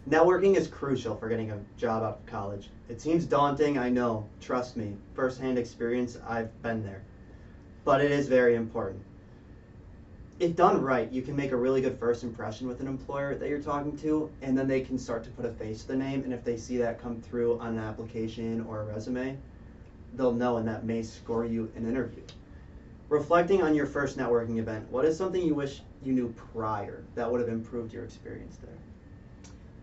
Networking is crucial for getting a job out of college. It seems daunting, I know. Trust me, first-hand experience, I've been there. But it is very important. If done right, you can make a really good first impression with an employer that you're talking to, and then they can start to put a face to the name, and if they see that come through on an application or a resume, they'll know, and that may score you an interview. Reflecting on your first networking event, what is something you wish you knew prior that would have improved your experience there?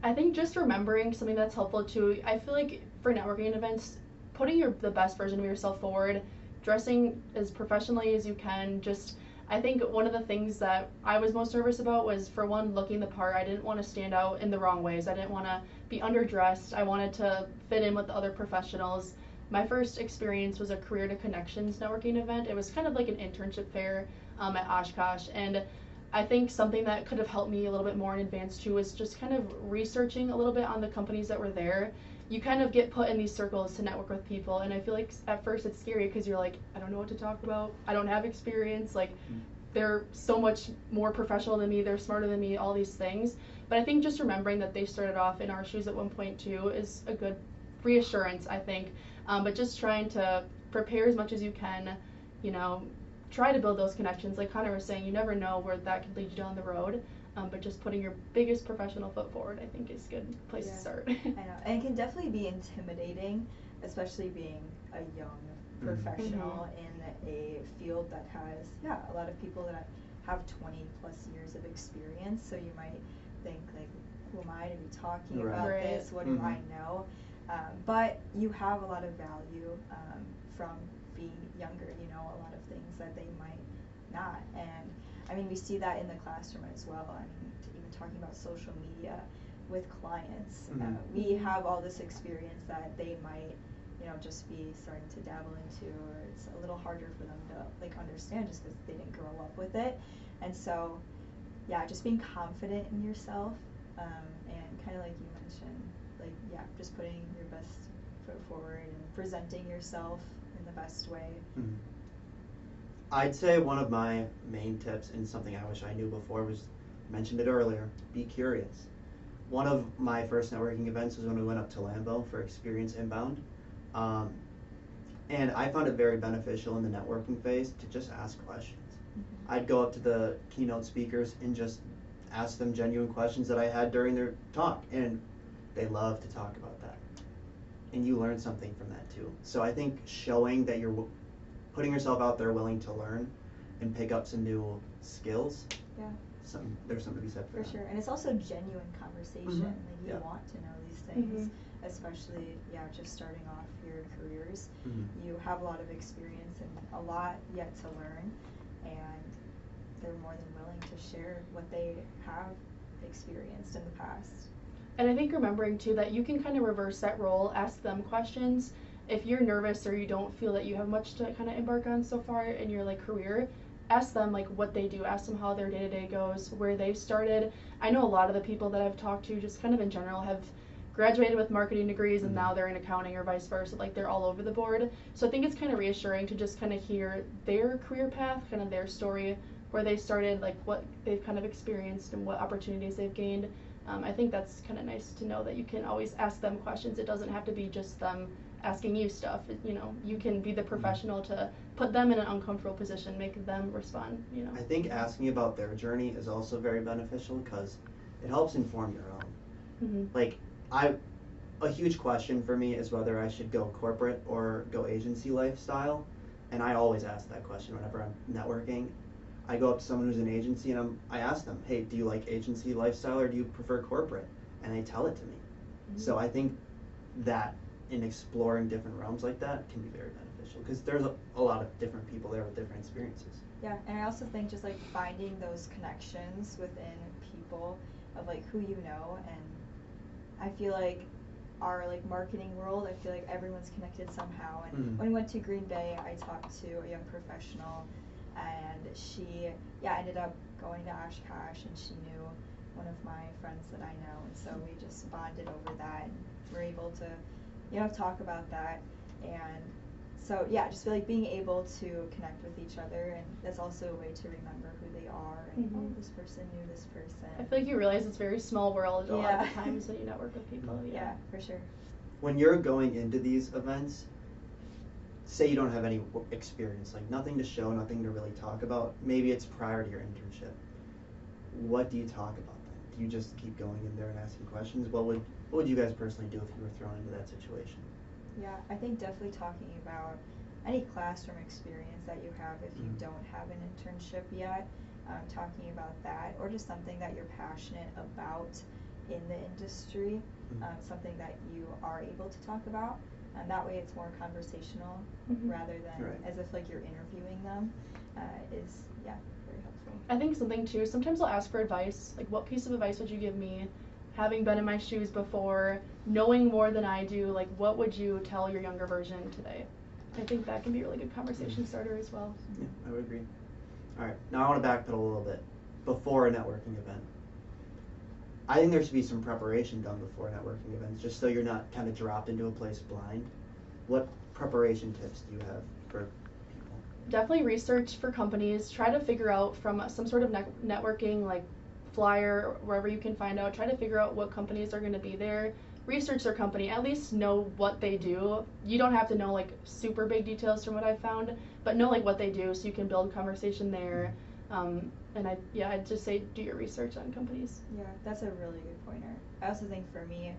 I think just remembering something that's helpful too. I feel like for networking events, putting the best version of yourself forward, dressing as professionally as you can. Just I think one of the things that I was most nervous about was, for one, looking the part. I didn't want to stand out in the wrong ways. I didn't want to be underdressed. I wanted to fit in with the other professionals. My first experience was a Career to Connections networking event. It was kind of like an internship fair at Oshkosh, and I think something that could have helped me a little bit more in advance too was just kind of researching a little bit on the companies that were there. You kind of get put in these circles to network with people, and I feel like at first it's scary because you're like, I don't know what to talk about. I don't have experience. Like, they're so much more professional than me. They're smarter than me. All these things. But I think just remembering that they started off in our shoes at one point too is a good reassurance, I think. But just trying to prepare as much as you can, you know, try to build those connections. Like Connor was saying, you never know where that could lead you down the road. But just putting your biggest professional foot forward, I think, is a good place to start. I know, and it can definitely be intimidating, especially being a young professional in a field that has, a lot of people that have 20 plus years of experience. So you might think, like, who am I to be talking about this? What do I know? But you have a lot of value from being younger. You know a lot of things that they might not. And I mean, we see that in the classroom as well. I mean, even talking about social media with clients, we have all this experience that they might, you know, just be starting to dabble into, or it's a little harder for them to like understand just because they didn't grow up with it. And so, just being confident in yourself, and kind of like you mentioned, like just putting your best foot forward and presenting yourself in the best way. I'd say one of my main tips, and something I wish I knew before, was, mentioned it earlier, be curious. One of my first networking events was when we went up to Lambeau for Experience Inbound. And I found it very beneficial in the networking phase to just ask questions. I'd go up to the keynote speakers and just ask them genuine questions that I had during their talk, and they love to talk about that. And you learn something from that too. So I think showing that you're putting yourself out there, willing to learn and pick up some new skills. There's something to be said for that. Sure, and it's also genuine conversation. Like, you want to know these things, especially just starting off your careers. You have a lot of experience and a lot yet to learn, and they're more than willing to share what they have experienced in the past. And I think remembering too that you can kind of reverse that role, ask them questions. If you're nervous or you don't feel that you have much to kind of embark on so far in your like career, ask them like what they do, ask them how their day-to-day goes, where they started. I know a lot of the people that I've talked to just kind of in general have graduated with marketing degrees and now they're in accounting or vice versa, like they're all over the board. So I think it's kind of reassuring to just kind of hear their career path, kind of their story, where they started, like what they've kind of experienced and what opportunities they've gained. I think that's kind of nice to know that you can always ask them questions. It doesn't have to be just them asking you stuff. You know, you can be the professional to put them in an uncomfortable position, make them respond, you know. I think asking about their journey is also very beneficial because it helps inform your own. Like, a huge question for me is whether I should go corporate or go agency lifestyle, and I always ask that question whenever I'm networking. I go up to someone who's in agency and I ask them, hey, do you like agency lifestyle or do you prefer corporate? And they tell it to me. So I think that in exploring different realms like that can be very beneficial because there's a lot of different people there with different experiences. Yeah, and I also think just like finding those connections within people of like who you know, and I feel like our like marketing world, I feel like everyone's connected somehow. And when we went to Green Bay, I talked to a young professional, and she ended up going to Oshkosh, and she knew one of my friends that I know, and so we just bonded over that and were able to talk about that. And So yeah, just feel like being able to connect with each other, and that's also a way to remember who they are, and oh, this person knew this person. I feel like you realize it's a very small world a lot of the times that you network with people. Yeah, for sure. When you're going into these events, say you don't have any experience, like nothing to show, nothing to really talk about, maybe it's prior to your internship. What do you talk about then? Do you just keep going in there and asking questions? What would you guys personally do if you were thrown into that situation? Yeah, I think definitely talking about any classroom experience that you have if you don't have an internship yet, talking about that, or just something that you're passionate about in the industry, something that you are able to talk about, and that way it's more conversational rather than as if like you're interviewing them, is very helpful. I think something too, sometimes I'll ask for advice, like what piece of advice would you give me? Having been in my shoes before, knowing more than I do, like what would you tell your younger version today? I think that can be a really good conversation starter as well. Yeah, I would agree. All right, now I want to backpedal a little bit. Before a networking event, I think there should be some preparation done before networking events, just so you're not kind of dropped into a place blind. What preparation tips do you have for people? Definitely research for companies. Try to figure out from some sort of networking, like flyer, wherever you can find out, try to figure out what companies are going to be there. Research their company, at least know what they do. You don't have to know like super big details from what I've found, but know like what they do so you can build conversation there. And I'd just say do your research on companies. Yeah, that's a really good pointer. I also think for me,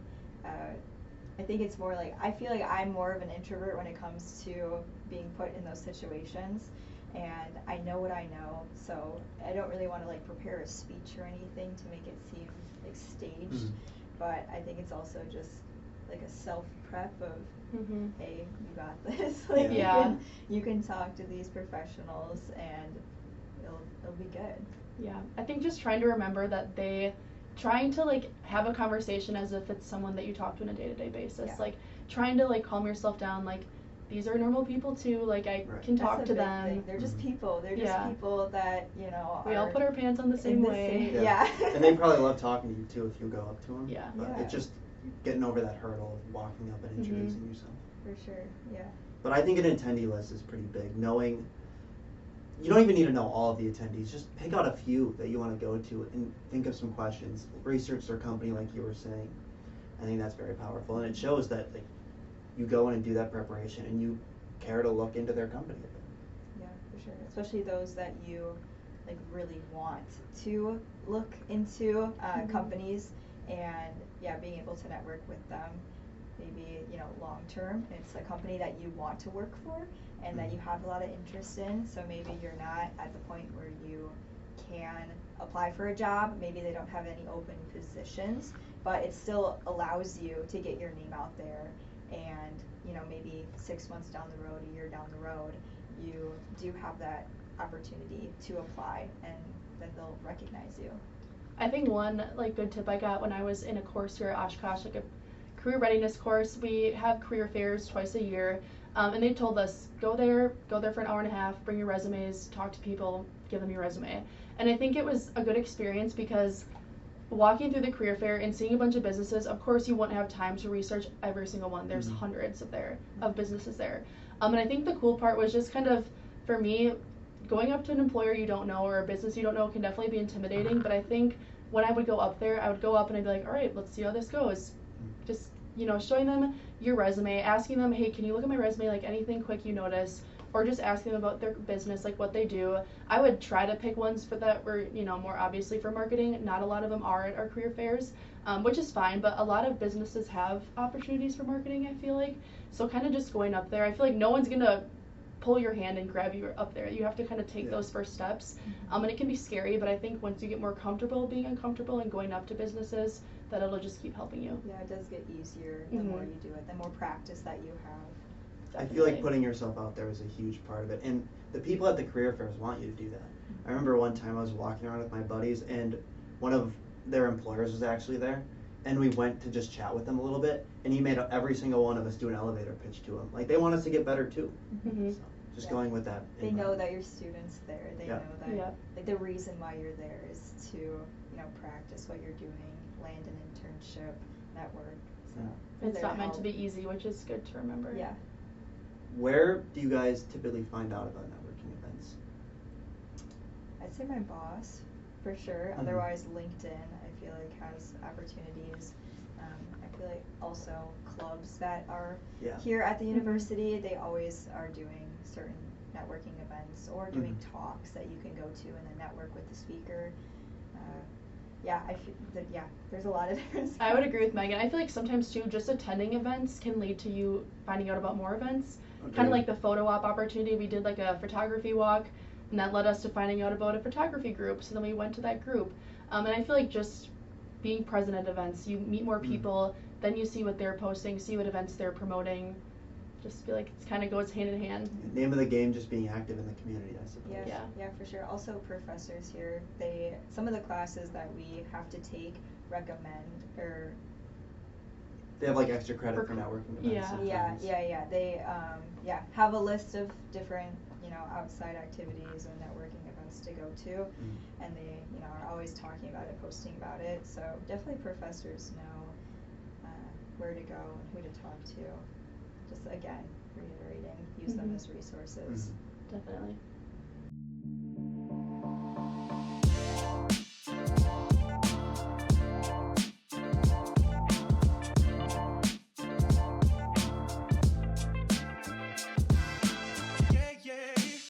I think it's more like, I feel like I'm more of an introvert when it comes to being put in those situations. And I know what I know, so I don't really want to like prepare a speech or anything to make it seem like staged. But I think it's also just like a self prep of, hey, you got this. Like you can talk to these professionals and it'll be good. Yeah, I think just trying to remember that trying to like have a conversation as if it's someone that you talk to on a day-to-day basis. Like trying to like calm yourself down, like these are normal people too, like I can talk to them. Thing. They're just people. They're just people that, you know, we all put our pants on the same way. And they probably love talking to you too if you go up to them. But it's just getting over that hurdle of walking up and introducing yourself. For sure, yeah. But I think an attendee list is pretty big. Knowing, you don't even need to know all of the attendees. Just pick out a few that you want to go to and think of some questions. Research their company like you were saying. I think that's very powerful. And it shows that like, you go in and do that preparation and you care to look into their company a bit. Yeah, for sure. Especially those that you like really want to look into companies, and being able to network with them. Maybe, you know, long term, it's a company that you want to work for and that you have a lot of interest in. So maybe you're not at the point where you can apply for a job. Maybe they don't have any open positions, but it still allows you to get your name out there. And, you know, maybe 6 months down the road, a year down the road, you do have that opportunity to apply, and then they'll recognize you. I think one like good tip I got when I was in a course here at Oshkosh, like a career readiness course, we have career fairs twice a year, and they told us go there for an hour and a half, bring your resumes, talk to people, give them your resume. And I think it was a good experience because walking through the career fair and seeing a bunch of businesses, of course you wouldn't have time to research every single one. There's hundreds of businesses there. And I think the cool part was just kind of, for me, going up to an employer you don't know or a business you don't know can definitely be intimidating, but I think when I would go up there, I would go up and I'd be like, all right, let's see how this goes. Just, you know, showing them your resume, asking them, hey, can you look at my resume, like anything quick you notice, or just asking them about their business, like what they do. I would try to pick ones for that were, you know, more obviously for marketing. Not a lot of them are at our career fairs, which is fine, but a lot of businesses have opportunities for marketing, I feel like. So kind of just going up there, I feel like no one's gonna pull your hand and grab you up there. You have to kind of take those first steps. And it can be scary, but I think once you get more comfortable being uncomfortable and going up to businesses, that it'll just keep helping you. Yeah, it does get easier the more you do it, the more practice that you have. Definitely. I feel like putting yourself out there is a huge part of it. And the people at the career fairs want you to do that. I remember one time I was walking around with my buddies and one of their employers was actually there. And we went to just chat with them a little bit, and he made every single one of us do an elevator pitch to him. Like, they want us to get better too. So just going with that. They know that your student's there. They know that like the reason why you're there is to, you know, practice what you're doing, land an internship, network. So it's not meant to be easy, which is good to remember. Yeah. Where do you guys typically find out about networking events? I'd say my boss, for sure. Mm-hmm. Otherwise, LinkedIn, I feel like, has opportunities. I feel like also clubs that are here at the university, they always are doing certain networking events or doing talks that you can go to and then network with the speaker. I feel that, there's a lot of different stuff. I would agree with Megan. I feel like sometimes too, just attending events can lead to you finding out about more events. Okay. Kind of like the photo op opportunity. We did like a photography walk, and that led us to finding out about a photography group. So then we went to that group. And I feel like just being present at events, you meet more people, then you see what they're posting, see what events they're promoting. Just feel like it kind of goes hand in hand. Name of the game, just being active in the community, I suppose. Yeah, for sure. Also, professors here, some of the classes that we have to take recommend or they have like extra credit for networking events. Yeah. They have a list of different outside activities and networking events to go to, and they are always talking about it, posting about it. So definitely professors know where to go and who to talk to. Just again, reiterating, use them as resources. Definitely.